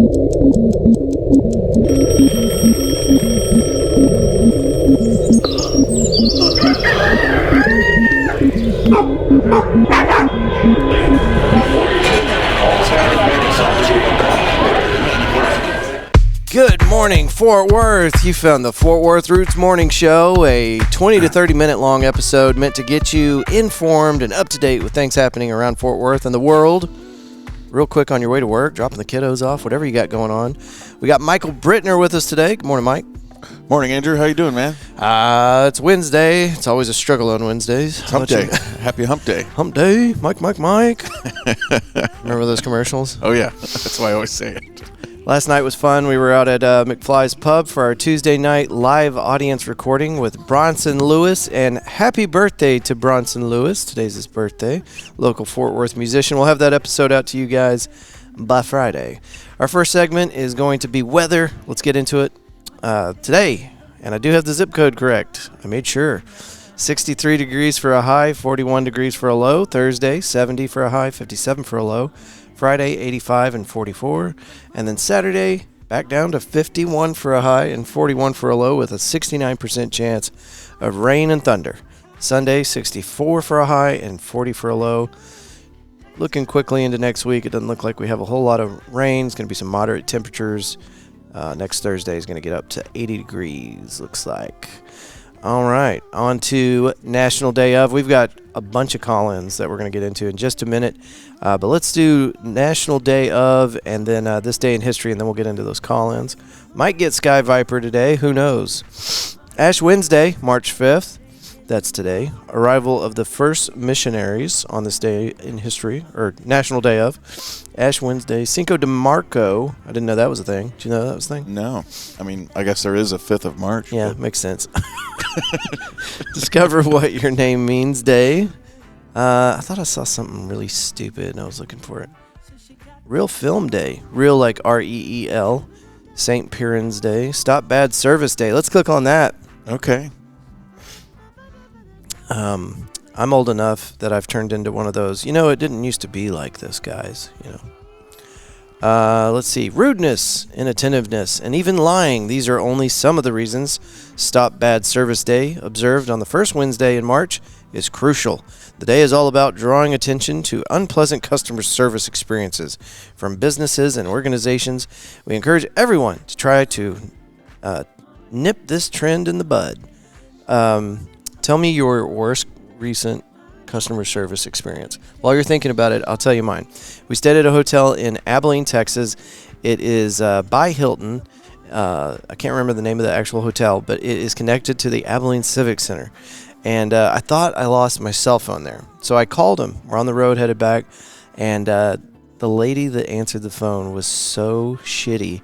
Good morning, Fort Worth. You found the Fort Worth Roots Morning Show, a 20 to 30 minute long episode meant to get you informed and up to date with things happening around Fort Worth and the world. Real quick on your way to work, dropping the kiddos off, whatever you got going on. We got Michael Brittner with us today. Good morning, Mike. Morning, Andrew. How you doing, man? It's Wednesday. It's always a struggle on Wednesdays. It's hump day. Happy hump day. Hump day. Mike. Remember those commercials? Oh, yeah. That's why I always say it. Last night was fun. We were out at McFly's Pub for our Tuesday night live audience recording with Bronson Lewis. And happy birthday to Bronson Lewis. Today's his birthday. Local Fort Worth musician. We'll have that episode out to you guys by Friday. Our first segment is going to be weather. Let's get into it. Today, and I do have the zip code correct. I made sure. 63 degrees for a high, 41 degrees for a low. Thursday, 70 for a high, 57 for a low. Friday, 85 and 44. And then Saturday, back down to 51 for a high and 41 for a low with a 69% chance of rain and thunder. Sunday, 64 for a high and 40 for a low. Looking quickly into next week, it doesn't look like we have a whole lot of rain. It's going to be some moderate temperatures. Next Thursday is going to get up to 80 degrees, looks like. All right, on to National Day Of. We've got a bunch of call-ins that we're going to get into in just a minute. But let's do National Day Of and then this day in history, and then we'll get into those call-ins. Might get Sky Viper today. Who knows? Ash Wednesday, March 5th. That's today. Arrival of the first missionaries on this day in history, or National Day Of. Ash Wednesday. Cinco de Marco. I didn't know that was a thing. Did you know that was a thing? No. I mean, I guess there is a 5th of March. Yeah, makes sense. Discover what your name means day. I thought I saw something really stupid and I was looking for it. Real Film Day. Real like REEL. St. Piran's Day. Stop Bad Service Day. Let's click on that. Okay. I'm old enough that I've turned into one of those. You know, it didn't used to be like this, guys. You know. Let's see. Rudeness, inattentiveness, and even lying. These are only some of the reasons Stop Bad Service Day, observed on the first Wednesday in March, is crucial. The day is all about drawing attention to unpleasant customer service experiences from businesses and organizations. We encourage everyone to try to nip this trend in the bud. Tell me your worst recent customer service experience. While you're thinking about it, I'll tell you mine. We stayed at a hotel in Abilene, Texas. It is by Hilton. I can't remember the name of the actual hotel, but it is connected to the Abilene Civic Center. And I thought I lost my cell phone there. So I called him. We're on the road, headed back. And the lady that answered the phone was so shitty.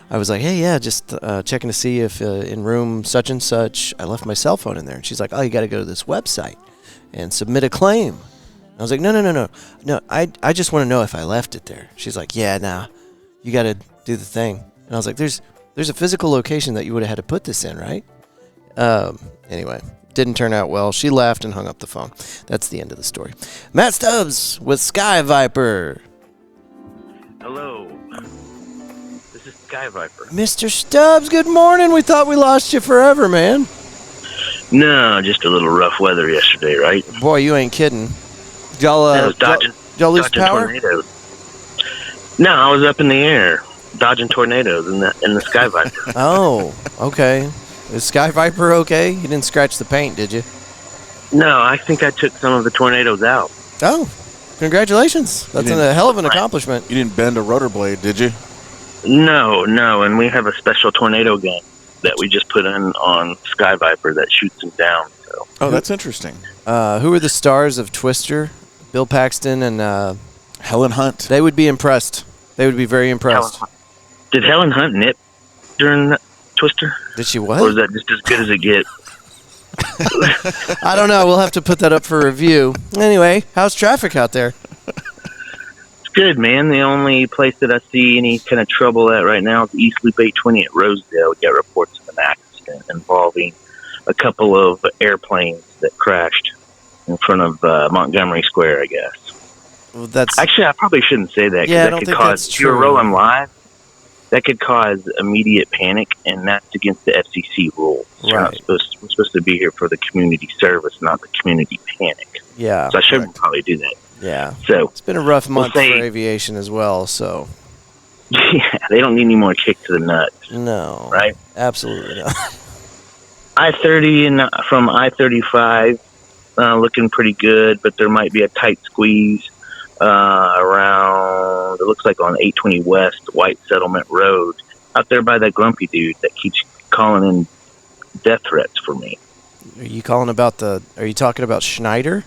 I was like, hey, yeah, just checking to see if in room such and such, I left my cell phone in there. And she's like, oh, you got to go to this website and submit a claim. And I was like, no. I just want to know if I left it there. She's like, yeah, nah, you got to do the thing. And I was like, there's a physical location that you would have had to put this in, right? Anyway, didn't turn out well. She laughed and hung up the phone. That's the end of the story. Matt Stubbs with Sky Viper. Hello. This is Sky Viper. Mr. Stubbs, good morning. We thought we lost you forever, man. No, just a little rough weather yesterday, right? Boy, you ain't kidding. Y'all lose power? Tornadoes. No, I was up in the air, dodging tornadoes in the Sky Viper. Oh, okay. Is Sky Viper okay? You didn't scratch the paint, did you? No, I think I took some of the tornadoes out. Oh, congratulations. That's a hell of an accomplishment. You didn't bend a rotor blade, did you? No, and we have a special tornado gun that we just put in on Sky Viper that shoots them down. So. Oh, that's interesting. Who are the stars of Twister? Bill Paxton and Helen Hunt. They would be impressed. They would be very impressed. Did Helen Hunt nip during that Twister? Did she what? Or is that just as good as it gets? I don't know. We'll have to put that up for review. Anyway, how's traffic out there? It's good, man. The only place that I see any kind of trouble at right now is East Loop 820 at Rosedale. We got reports of an accident involving a couple of airplanes that crashed in front of Montgomery Square, I guess. Well, that's actually, I probably shouldn't say that. Yeah, I don't that could think cause. that's true. You were rolling live. that could cause immediate panic, and that's against the FCC rules. Right. We're supposed to be here for the community service, not the community panic. Yeah. So I should probably do that. Yeah. So it's been a rough month for aviation as well, so. Yeah, they don't need any more kick to the nuts. No. Right? Absolutely not. I-30 and from I-35 looking pretty good, but there might be a tight squeeze around, it looks like on 820 West, White Settlement Road, out there by that grumpy dude that keeps calling in death threats for me. Are you talking about Schneider?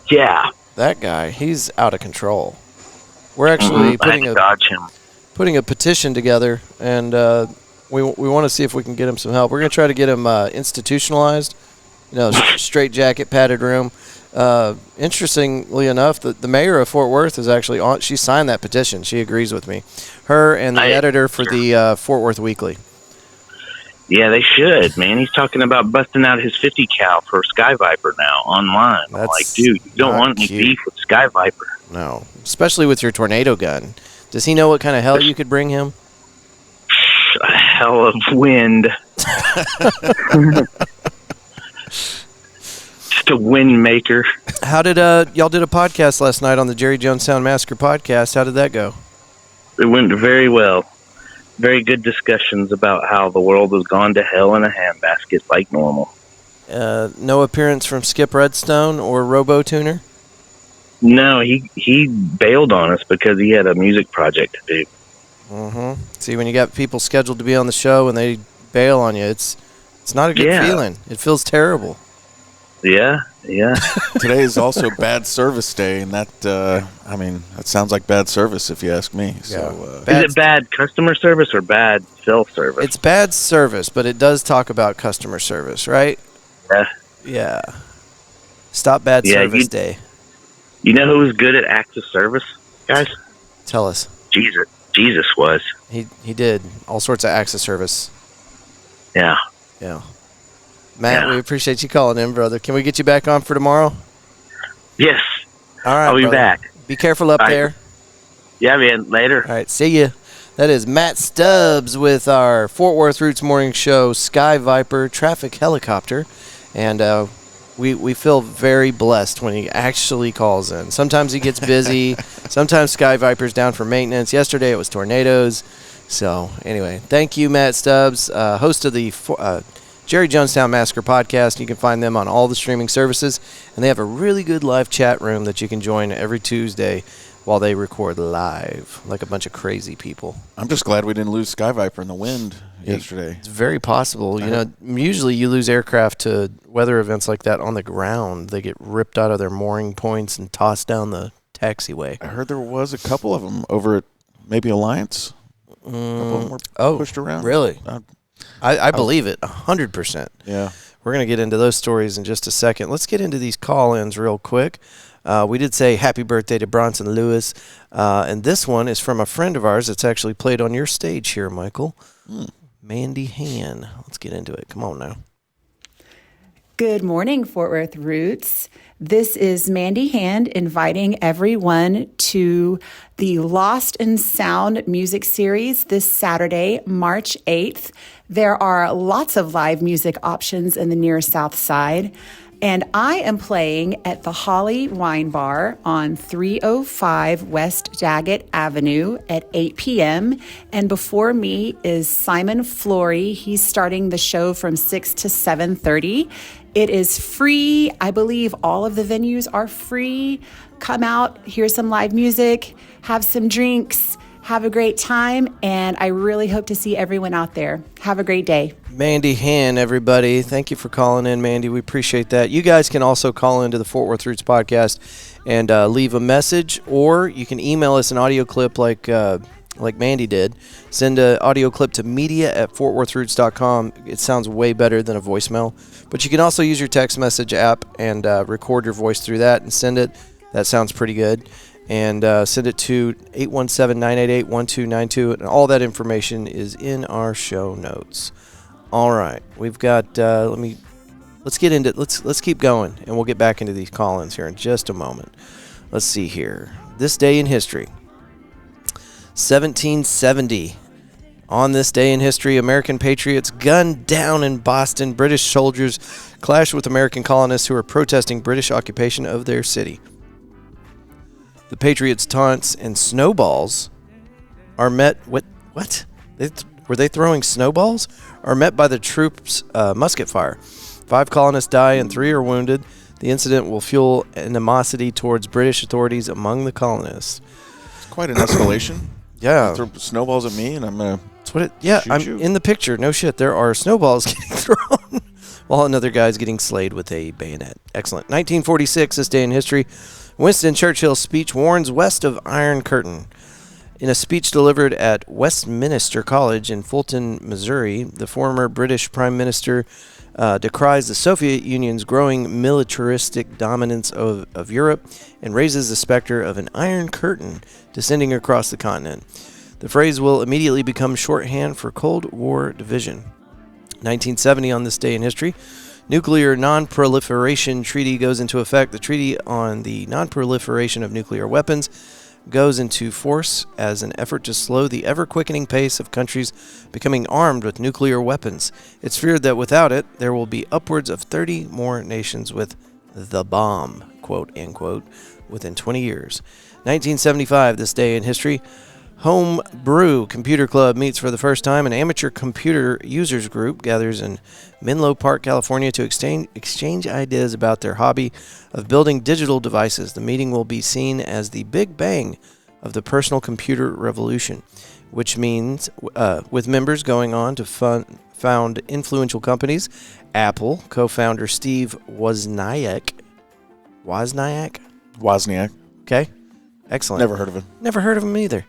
Yeah. That guy, he's out of control. We're actually putting a petition together, and we want to see if we can get him some help. We're going to try to get him institutionalized, straight jacket, padded room. Interestingly enough, the mayor of Fort Worth is actually she signed that petition. She agrees with me. Her and the editor for the Fort Worth Weekly. Yeah, they should, man. He's talking about busting out his 50 cal for Sky Viper now online. I'm like, dude, you don't want any beef with Sky Viper. No, especially with your tornado gun. Does he know what kind of hell you could bring him? A hell of wind. Just a wind maker. How did y'all did a podcast last night on the Jerry Jones Sound Massacre podcast? How did that go? It went very well. Very good discussions about how the world has gone to hell in a handbasket like normal. No appearance from Skip Redstone or Robo Tuner? No, he bailed on us because he had a music project to do. Mm-hmm. See, when you got people scheduled to be on the show and they bail on you, it's not a good feeling. It feels terrible. Yeah. Today is also bad service day, and that sounds like bad service if you ask me. So, is it bad customer service or bad cell service? It's bad service, but it does talk about customer service, right? Yeah. Stop bad service day. You know who was good at acts of service, guys? Tell us. Jesus was. He did all sorts of acts of service. Yeah. Matt, we appreciate you calling in, brother. Can we get you back on for tomorrow? Yes. All right, I'll be back. Be careful up there. Yeah, man. Later. All right, see ya. That is Matt Stubbs with our Fort Worth Roots Morning Show Sky Viper traffic helicopter. And we feel very blessed when he actually calls in. Sometimes he gets busy. Sometimes Sky Viper's down for maintenance. Yesterday it was tornadoes. So, anyway, thank you, Matt Stubbs, host of the Jerry Jonestown Massacre podcast. You can find them on all the streaming services, and they have a really good live chat room that you can join every Tuesday while they record live, like a bunch of crazy people. I'm just glad we didn't lose Sky Viper in the wind yesterday. It's very possible. Usually you lose aircraft to weather events like that on the ground. They get ripped out of their mooring points and tossed down the taxiway. I heard there was a couple of them over at maybe Alliance. A couple of them were pushed around. Really? I believe it 100%. Yeah. We're going to get into those stories in just a second. Let's get into these call-ins real quick. We did say happy birthday to Bronson Lewis, and this one is from a friend of ours that's actually played on your stage here, Michael. Mandy Han. Let's get into it. Come on now. Good morning, Fort Worth Roots. This is Mandy Han inviting everyone to the Lost in Sound music series this Saturday, March 8th. There are lots of live music options in the near South Side. And I am playing at the Holly Wine Bar on 305 West Daggett Avenue at 8 p.m. And before me is Simon Flory. He's starting the show from 6 to 7:30. It is free. I believe all of the venues are free. Come out, hear some live music, have some drinks, have a great time, and I really hope to see everyone out there. Have a great day. Mandy Han, everybody. Thank you for calling in, Mandy. We appreciate that. You guys can also call into the Fort Worth Roots podcast and leave a message, or you can email us an audio clip like Mandy did. Send an audio clip to media@fortworthroots.com. It sounds way better than a voicemail. But you can also use your text message app and record your voice through that and send it. That sounds pretty good. And send it to 817-988-1292. And all that information is in our show notes. All right. We've got, let's keep going, and we'll get back into these call-ins here in just a moment. Let's see here. This day in history. 1770, On this day in history, American patriots gunned down in Boston. British soldiers clashed with American colonists who were protesting British occupation of their city. The patriots' taunts and snowballs are met with... What? Were they throwing snowballs? Are met by the troops' musket fire. 5 colonists die and 3 are wounded. The incident will fuel animosity towards British authorities among the colonists. It's quite an escalation. Yeah. You throw snowballs at me and I'm going to... That's what it, yeah, Shoot I'm you. in the picture. No shit. There are snowballs getting thrown while another guy's getting slayed with a bayonet. Excellent. 1946, this day in history. Winston Churchill's speech warns west of Iron Curtain. In a speech delivered at Westminster College in Fulton, Missouri, the former British Prime Minister decries the Soviet Union's growing militaristic dominance of Europe and raises the specter of an Iron Curtain descending across the continent. The phrase will immediately become shorthand for Cold War division. 1970, on this day in history, Nuclear Non-Proliferation Treaty goes into effect. The Treaty on the Non-Proliferation of Nuclear Weapons goes into force as an effort to slow the ever-quickening pace of countries becoming armed with nuclear weapons. It's feared that without it, there will be upwards of 30 more nations with the bomb, quote, end quote, within 20 years. 1975, this day in history, Home Brew Computer Club meets for the first time. An amateur computer users group gathers in Menlo Park, California to exchange ideas about their hobby of building digital devices. The meeting will be seen as the big bang of the personal computer revolution, which means with members going on to found influential companies. Apple co-founder Steve Wozniak. Okay, excellent. Never heard of him. Never heard of him either.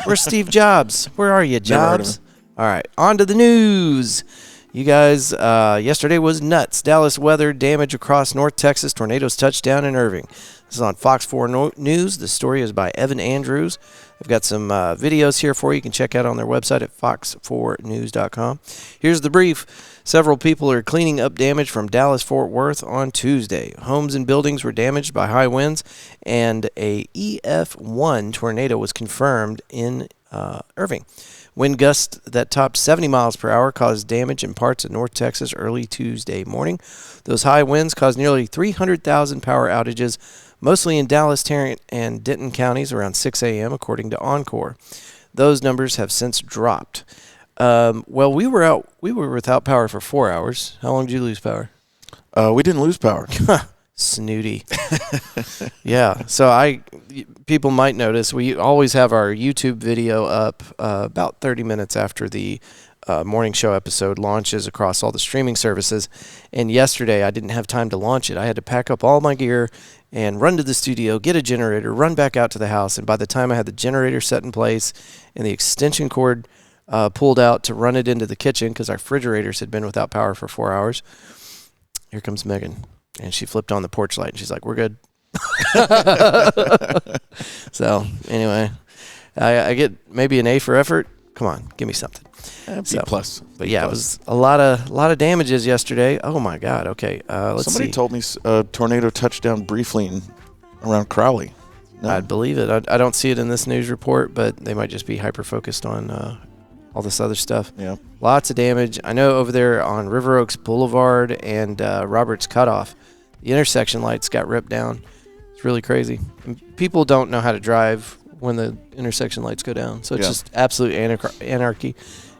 Where's Steve Jobs? Where are you, Never heard of Jobs? him. All right, on to the news. You guys, yesterday was nuts. Dallas weather, damage across North Texas, tornadoes touchdown in Irving. This is on Fox 4 News. The story is by Evan Andrews. I've got some videos here for you. You can check out on their website at fox4news.com. Here's the brief. Several people are cleaning up damage from Dallas-Fort Worth on Tuesday. Homes and buildings were damaged by high winds, and a EF1 tornado was confirmed in Irving. Wind gusts that topped 70 miles per hour caused damage in parts of North Texas early Tuesday morning. Those high winds caused nearly 300,000 power outages, mostly in Dallas, Tarrant, and Denton counties around 6 a.m., according to Encore. Those numbers have since dropped. Well, we were without power for 4 hours. How long did you lose power? We didn't lose power. Snooty. Yeah. So people might notice we always have our YouTube video up about 30 minutes after the morning show episode launches across all the streaming services. And yesterday I didn't have time to launch it. I had to pack up all my gear and run to the studio, get a generator, run back out to the house. And by the time I had the generator set in place and the extension cord pulled out to run it into the kitchen, because our refrigerators had been without power for 4 hours, here comes Megan. And she flipped on the porch light, and she's like, "We're good." So anyway, I get maybe an A for effort. Come on, give me something. B plus. But yeah, it was a lot of damages yesterday. Oh my God. Okay, let's Somebody see. told me a tornado touched down briefly around Crowley. No. I'd believe it. I don't see it in this news report, but they might just be hyper focused on all this other stuff. Yeah. Lots of damage. I know over there on River Oaks Boulevard and Roberts Cutoff, the intersection lights got ripped down. It's really crazy. And people don't know how to drive when the intersection lights go down. So it's just absolute anarchy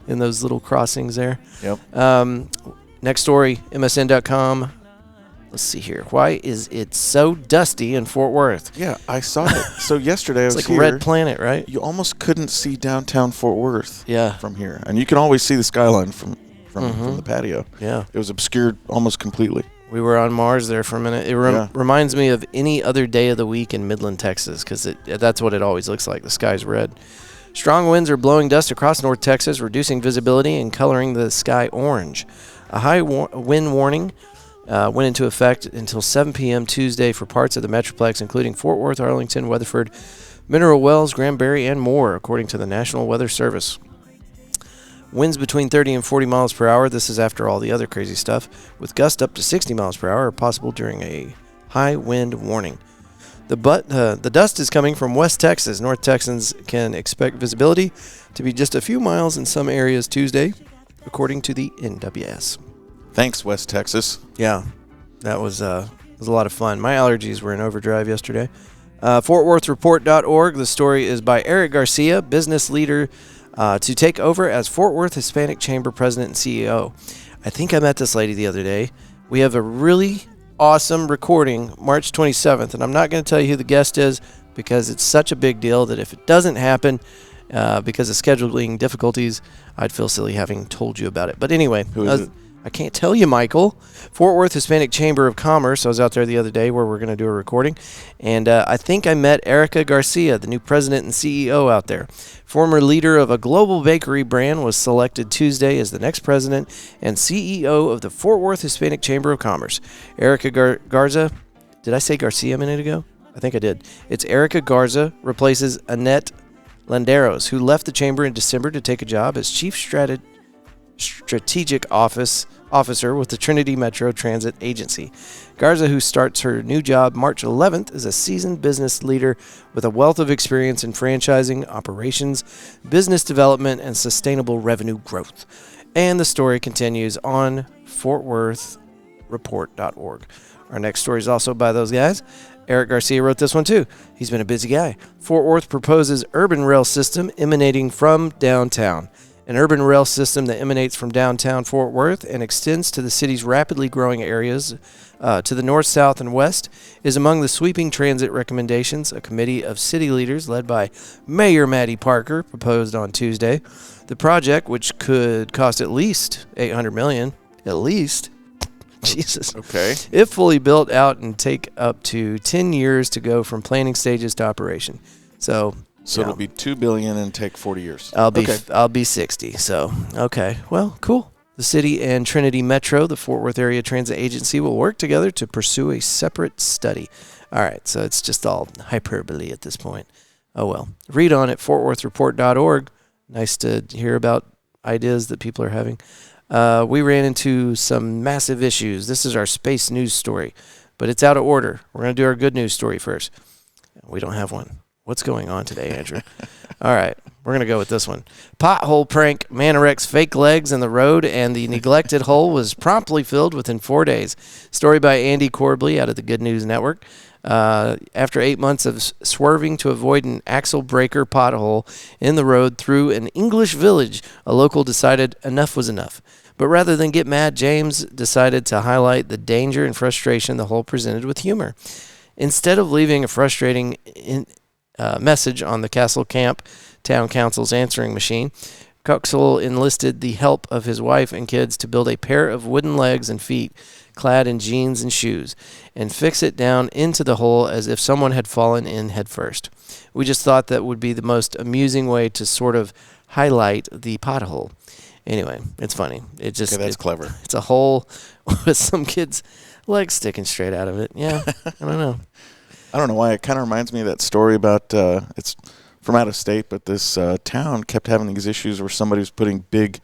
in those little crossings there. Yep. Next story, MSN.com. Let's see here. Why is it so dusty in Fort Worth? Yeah, I saw it. So yesterday I was It's here. like Red Planet, right? You almost couldn't see downtown Fort Worth from here. And you can always see the skyline from the patio. Yeah. It was obscured almost completely. We were on Mars there for a minute. It reminds me of any other day of the week in Midland, Texas, because that's what it always looks like. The sky's red. Strong winds are blowing dust across North Texas, reducing visibility and coloring the sky orange. A high wind warning went into effect until 7 p.m. Tuesday for parts of the Metroplex, including Fort Worth, Arlington, Weatherford, Mineral Wells, Granbury, and more, according to the National Weather Service. Winds between 30 and 40 miles per hour. This is after all the other crazy stuff, with gusts up to 60 miles per hour are possible during a high wind warning. The dust is coming from West Texas. North Texans can expect visibility to be just a few miles in some areas Tuesday, according to the NWS. Thanks, West Texas. Yeah, that was a lot of fun. My allergies were in overdrive yesterday. FortWorthReport.org. The story is by Eric Garcia, business leader to take over as Fort Worth Hispanic Chamber president and CEO. I think I met this lady the other day. We have a really awesome recording March 27th, and I'm not going to tell you who the guest is because it's such a big deal that if it doesn't happen because of scheduling difficulties, I'd feel silly having told you about it. But anyway, Who is it? I can't tell you, Michael. Fort Worth Hispanic Chamber of Commerce. I was out there the other day where we're going to do a recording, and I think I met Erica Garcia, the new president and CEO out there. Former leader of a global bakery brand was selected Tuesday as the next president and CEO of the Fort Worth Hispanic Chamber of Commerce. Erica Garza, did I say Garcia a minute ago? I think I did. It's Erica Garza replaces Annette Landeros, who left the chamber in December to take a job as chief strategic officer with the Trinity Metro Transit Agency. Garza, who starts her new job March 11th, is a seasoned business leader with a wealth of experience in franchising, operations, business development, and sustainable revenue growth. And the story continues on FortWorthReport.org. Our next story is also by those guys. Eric Garcia wrote this one too. He's been a busy guy. Fort Worth proposes urban rail system emanating from downtown. An urban rail system that emanates from downtown Fort Worth and extends to the city's rapidly growing areas to the north, south, and west is among the sweeping transit recommendations a committee of city leaders led by Mayor Matty Parker proposed on Tuesday. The project, which could cost at least $800 million, at least, Jesus. Okay. If fully built out and take up to 10 years to go from planning stages to operation. So it'll be $2 billion and take 40 years. I'll be 60. So, okay. Well, cool. The city and Trinity Metro, the Fort Worth Area Transit Agency, will work together to pursue a separate study. All right. So it's just all hyperbole at this point. Oh, well. Read on at FortWorthReport.org. Nice to hear about ideas that people are having. We ran into some massive issues. This is our space news story, but it's out of order. We're going to do our good news story first. We don't have one. What's going on today, Andrew? All right, we're going to go with this one. Pothole prank. Man erects fake legs in the road, and the neglected hole was promptly filled within 4 days. Story by Andy Corbley out of the Good News Network. After 8 months of swerving to avoid an axle breaker pothole in the road through an English village, a local decided enough was enough. But rather than get mad, James decided to highlight the danger and frustration the hole presented with humor. Instead of leaving a frustrating message on the Castle Camp Town Council's answering machine, Coxell enlisted the help of his wife and kids to build a pair of wooden legs and feet clad in jeans and shoes and fix it down into the hole as if someone had fallen in head first. We just thought that would be the most amusing way to sort of highlight the pothole. Anyway, it's funny. That's clever. It's a hole with some kid's legs sticking straight out of it. Yeah, I don't know. I don't know why. It kind of reminds me of that story about, it's from out of state, but this town kept having these issues where somebody was putting big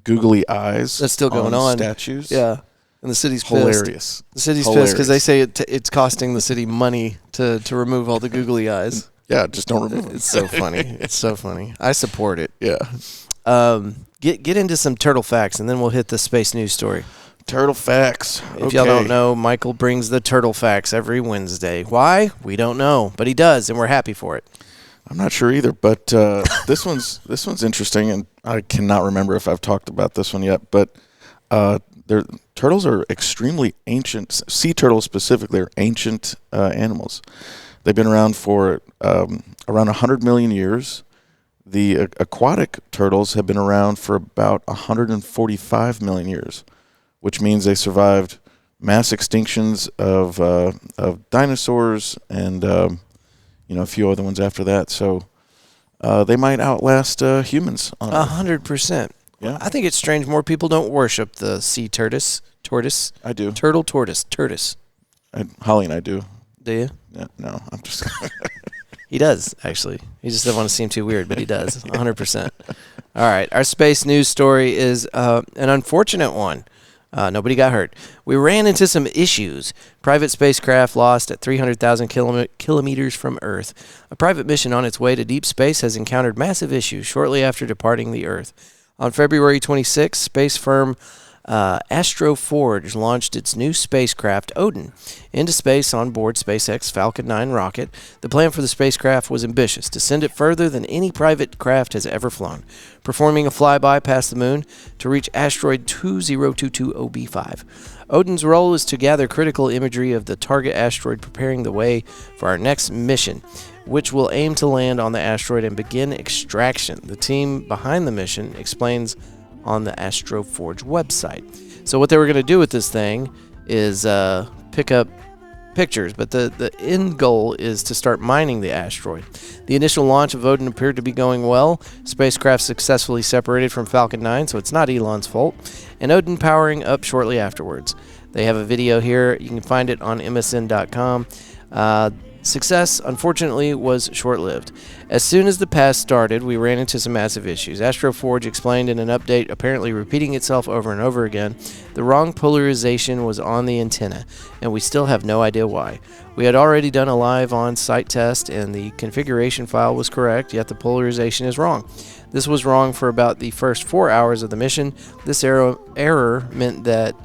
googly eyes That's still going on. Statues. Yeah, and the city's pissed. Hilarious. The city's pissed because they say it's costing the city money to remove all the googly eyes. Yeah, just don't remove them. It's so funny. It's so funny. I support it. Yeah. Get into some turtle facts, and then we'll hit the space news story. Turtle facts. If y'all don't know, Michael brings the turtle facts every Wednesday. Why? We don't know, but he does, and we're happy for it. I'm not sure either, but this one's interesting, and I cannot remember if I've talked about this one yet. But turtles are extremely ancient. Sea turtles specifically are ancient animals. They've been around for around 100 million years. The aquatic turtles have been around for about 145 million years, which means they survived mass extinctions of dinosaurs and a few other ones after that. So they might outlast humans. 100%. Yeah, I think it's strange more people don't worship the sea tortoise. I do. Turtle, tortoise. Holly and I do. Do you? Yeah, no, I'm just. He does, actually. He just doesn't want to seem too weird, but he does, 100%. All right, our space news story is an unfortunate one. Nobody got hurt. We ran into some issues. Private spacecraft lost at 300,000 kilometers from Earth. A private mission on its way to deep space has encountered massive issues shortly after departing the Earth. On February 26, space firm Astroforge launched its new spacecraft, Odin, into space on board SpaceX Falcon 9 rocket. The plan for the spacecraft was ambitious, to send it further than any private craft has ever flown, performing a flyby past the moon to reach asteroid 20220B5. Odin's role is to gather critical imagery of the target asteroid, preparing the way for our next mission, which will aim to land on the asteroid and begin extraction. The team behind the mission explains on the Astroforge website. So what they were going to do with this thing is pick up pictures, but the end goal is to start mining the asteroid. The initial launch of Odin appeared to be going well. Spacecraft successfully separated from Falcon 9, so it's not Elon's fault, and Odin powering up shortly afterwards. They have a video here. You can find it on msn.com. Success, unfortunately, was short-lived. As soon as the pass started, we ran into some massive issues. Astroforge explained in an update, apparently repeating itself over and over again. The wrong polarization was on the antenna, and we still have no idea why. We had already done a live on-site test, and the configuration file was correct, yet the polarization is wrong. This was wrong for about the first 4 hours of the mission. This error meant that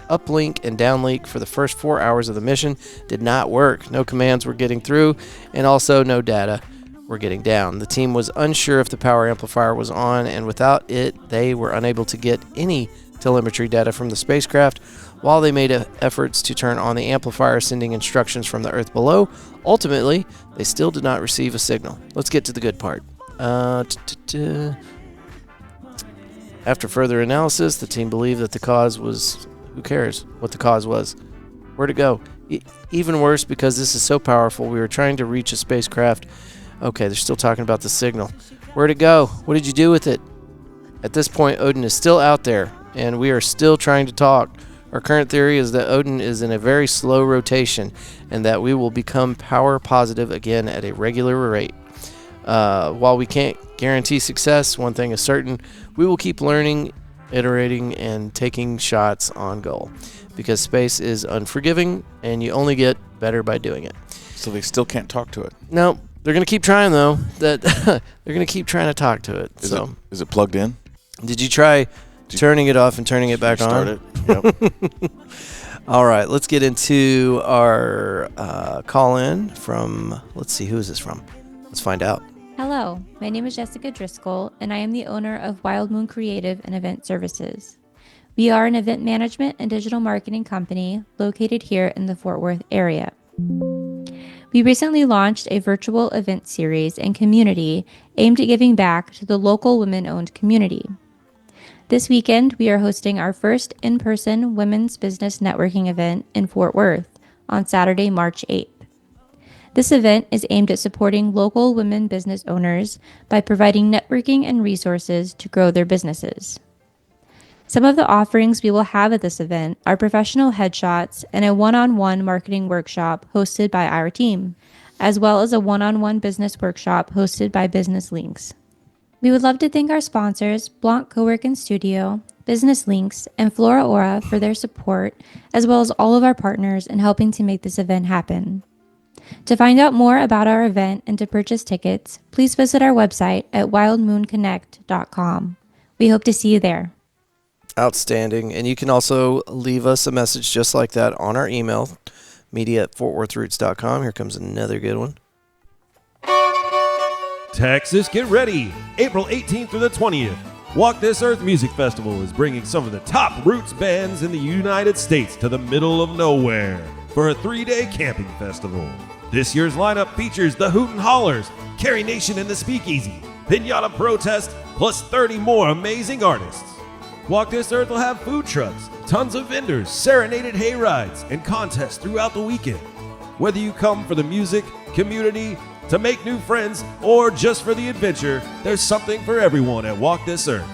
uplink and downlink for the first 4 hours of the mission did not work. No commands were getting through, and also no data were getting down. The team was unsure if the power amplifier was on, and without it, they were unable to get any telemetry data from the spacecraft. While they made efforts to turn on the amplifier, sending instructions from the Earth below, ultimately, they still did not receive a signal. Let's get to the good part. After further analysis, the team believed that the cause was... Who cares what the cause was? Where'd it go? Even worse, because this is so powerful, we were trying to reach a spacecraft. Okay, they're still talking about the signal. Where'd it go? What did you do with it? At this point, Odin is still out there, and we are still trying to talk. Our current theory is that Odin is in a very slow rotation, and that we will become power positive again at a regular rate. While we can't guarantee success, one thing is certain: we will keep learning, iterating, and taking shots on goal, because space is unforgiving and you only get better by doing it. So they still can't talk to it? No, they're going to keep trying, though. They're going to keep trying to talk to it. Is it plugged in? Did you try turning it off and turning it back on? Start it. Yep. All right, let's get into our call-in from, let's see, who is this from? Let's find out. Hello, my name is Jessica Driscoll, and I am the owner of Wild Moon Creative and Event Services. We are an event management and digital marketing company located here in the Fort Worth area. We recently launched a virtual event series and community aimed at giving back to the local women-owned community. This weekend, we are hosting our first in-person women's business networking event in Fort Worth on Saturday, March 8th. This event is aimed at supporting local women business owners by providing networking and resources to grow their businesses. Some of the offerings we will have at this event are professional headshots and a one-on-one marketing workshop hosted by our team, as well as a one-on-one business workshop hosted by Business Links. We would love to thank our sponsors, Blanc Cowork and Studio, Business Links, and Flora Aura for their support, as well as all of our partners in helping to make this event happen. To find out more about our event and to purchase tickets, please visit our website at wildmoonconnect.com. We hope to see you there. Outstanding. And you can also leave us a message just like that on our email, media@fortworthroots.com. Here comes another good one. Texas, get ready! April 18th through the 20th. Walk This Earth Music Festival is bringing some of the top roots bands in the United States to the middle of nowhere for a 3-day camping festival. This year's lineup features the Hootin' Hollers, Carrie Nation and the Speakeasy, Pinata Protest, plus 30 more amazing artists. Walk This Earth will have food trucks, tons of vendors, serenaded hayrides, and contests throughout the weekend. Whether you come for the music, community, to make new friends, or just for the adventure, there's something for everyone at Walk This Earth.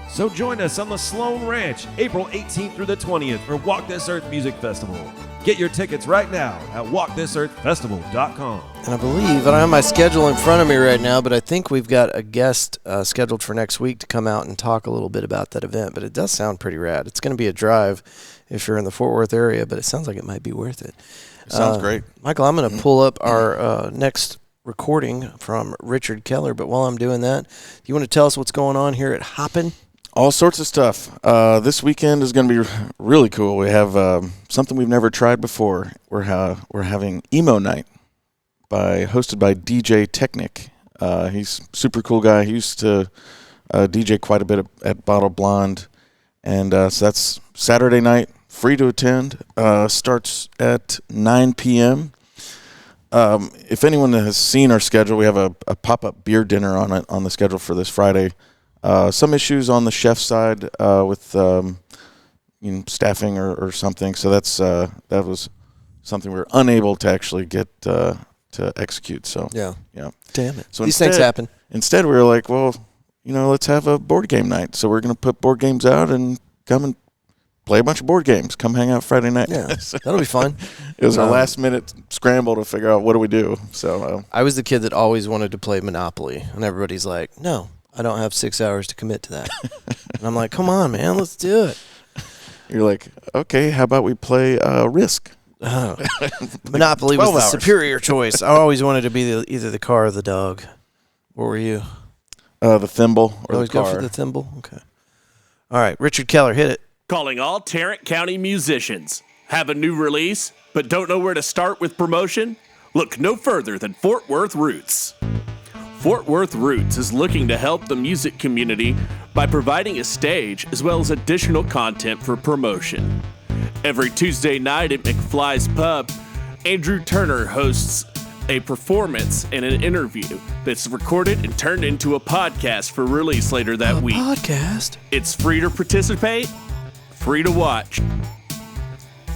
So join us on the Sloan Ranch, April 18th through the 20th for Walk This Earth Music Festival. Get your tickets right now at walkthisearthfestival.com. And I believe, I don't have my schedule in front of me right now, but I think we've got a guest scheduled for next week to come out and talk a little bit about that event. But it does sound pretty rad. It's going to be a drive if you're in the Fort Worth area, but it sounds like it might be worth it. Sounds great. Michael, I'm going to pull up our next recording from Richard Keller, but while I'm doing that, do you want to tell us what's going on here at Hoppin? All sorts of stuff. This weekend is going to be really cool. We have something we've never tried before. We're having Emo Night, hosted by DJ Technic. He's a super cool guy. He used to DJ quite a bit at Bottle Blonde, and so that's Saturday night, free to attend. Starts at 9 p.m. If anyone has seen our schedule, we have a pop-up beer dinner on the schedule for this Friday. Some issues on the chef side with staffing or something. So that was something we were unable to actually get to execute. So yeah. Damn it. So these things happen. Instead, we were like, well, let's have a board game night. So we're going to put board games out and come and play a bunch of board games. Come hang out Friday night. Yeah, that'll be fun. It was our last minute scramble to figure out what do we do. So I was the kid that always wanted to play Monopoly, and everybody's like, no, I don't have 6 hours to commit to that. And I'm like, come on, man, let's do it. You're like, okay, how about we play Risk? Oh. Monopoly was the superior choice. I always wanted to be either the car or the dog. What were you? The thimble or always the car. Go for the thimble? Okay. All right, Richard Keller, hit it. Calling all Tarrant County musicians. Have a new release, but don't know where to start with promotion? Look no further than Fort Worth Roots. Fort Worth Roots is looking to help the music community by providing a stage as well as additional content for promotion. Every Tuesday night at McFly's Pub, Andrew Turner hosts a performance and an interview that's recorded and turned into a podcast for release later that week. Podcast? It's free to participate, free to watch.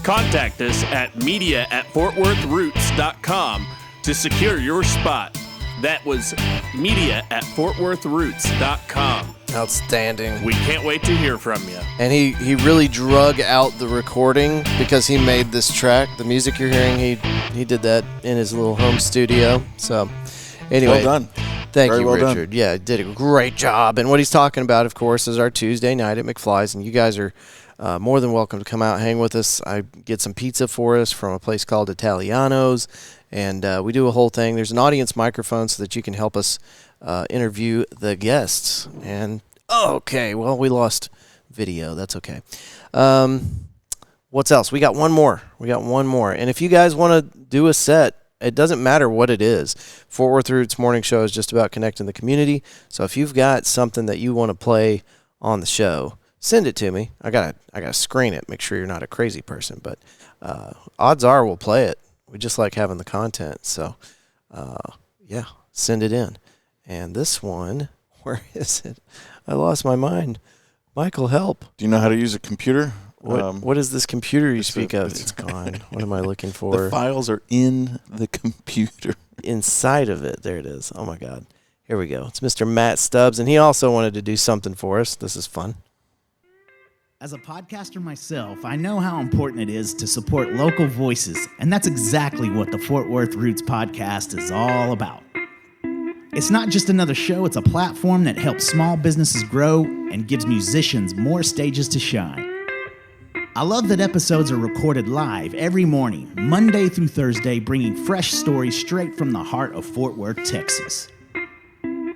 Contact us at media@fortworthroots.com to secure your spot. That was media@fortworthroots.com. Outstanding. We can't wait to hear from you. And he really drug out the recording because he made this track. The music you're hearing, he did that in his little home studio. So anyway. Well done. Thank Very you, well Richard. done. Yeah, did a great job. And what he's talking about, of course, is our Tuesday night at McFly's. And you guys are more than welcome to come out and hang with us. I get some pizza for us from a place called Italiano's. And we do a whole thing. There's an audience microphone so that you can help us interview the guests. And, okay, well, we lost video. That's okay. What's else? We got one more. And if you guys want to do a set, it doesn't matter what it is. Fort Worth Roots Morning Show is just about connecting the community. So if you've got something that you want to play on the show, send it to me. I gotta screen it, make sure you're not a crazy person. But odds are we'll play it. We just like having the content. So, yeah, send it in. And this one, where is it? I lost my mind. Michael, help. Do you know how to use a computer? What is this computer you speak of? It's gone. What am I looking for? The files are in the computer. Inside of it. There it is. Oh, my God. Here we go. It's Mr. Matt Stubbs, and he also wanted to do something for us. This is fun. As a podcaster myself, I know how important it is to support local voices, and that's exactly what the Fort Worth Roots podcast is all about. It's not just another show, it's a platform that helps small businesses grow and gives musicians more stages to shine. I love that episodes are recorded live every morning, Monday through Thursday, bringing fresh stories straight from the heart of Fort Worth, Texas.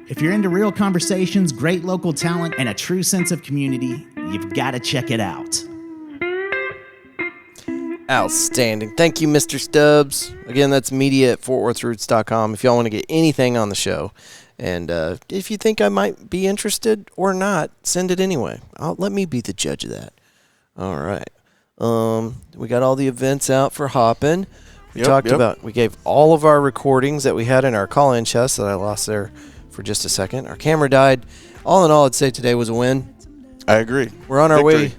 If you're into real conversations, great local talent, and a true sense of community, you've got to check it out. Outstanding. Thank you, Mr. Stubbs. Again, that's media@fortworthroots.com if y'all want to get anything on the show. And if you think I might be interested or not, send it anyway. Let me be the judge of that. All right. We got all the events out for Hoppin. We gave all of our recordings that we had in our call-in chest that I lost there for just a second. Our camera died. All in all, I'd say today was a win. I agree. We're on our way.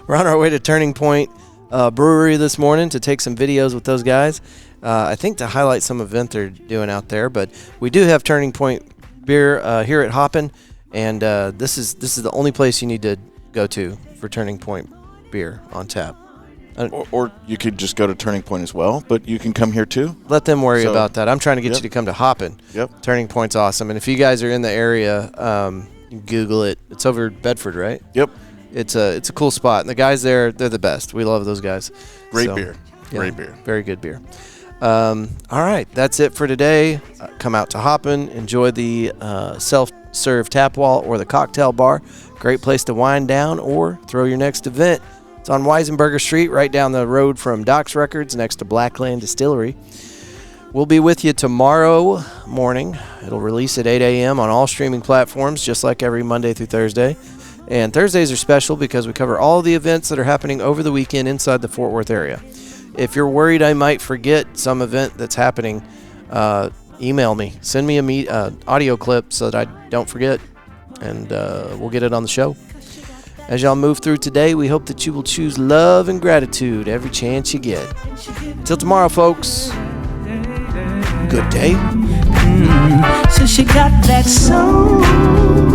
We're on our way to Turning Point Brewery this morning to take some videos with those guys. I think to highlight some event they're doing out there. But we do have Turning Point beer here at Hoppin, and this is the only place you need to go to for Turning Point beer on tap. Or you could just go to Turning Point as well, but you can come here too. Let them worry about that. I'm trying to get Yep. you to come to Hoppin. Yep. Turning Point's awesome. And if you guys are in the area, Google it. It's over Bedford, right? Yep. It's a cool spot. And the guys there, they're the best. We love those guys. Great beer. Yeah, Great beer. Very good beer. All right. That's it for today. Come out to Hoppin. Enjoy the self-serve tap wall or the cocktail bar. Great place to wind down or throw your next event. It's on Weisenberger Street, right down the road from Doc's Records, next to Blackland Distillery. We'll be with you tomorrow morning. It'll release at 8 a.m. on all streaming platforms, just like every Monday through Thursday. And Thursdays are special because we cover all the events that are happening over the weekend inside the Fort Worth area. If you're worried I might forget some event that's happening, email me. Send me a audio clip so that I don't forget, and we'll get it on the show. As y'all move through today, we hope that you will choose love and gratitude every chance you get. Till tomorrow, folks. Good day. So she got that soul.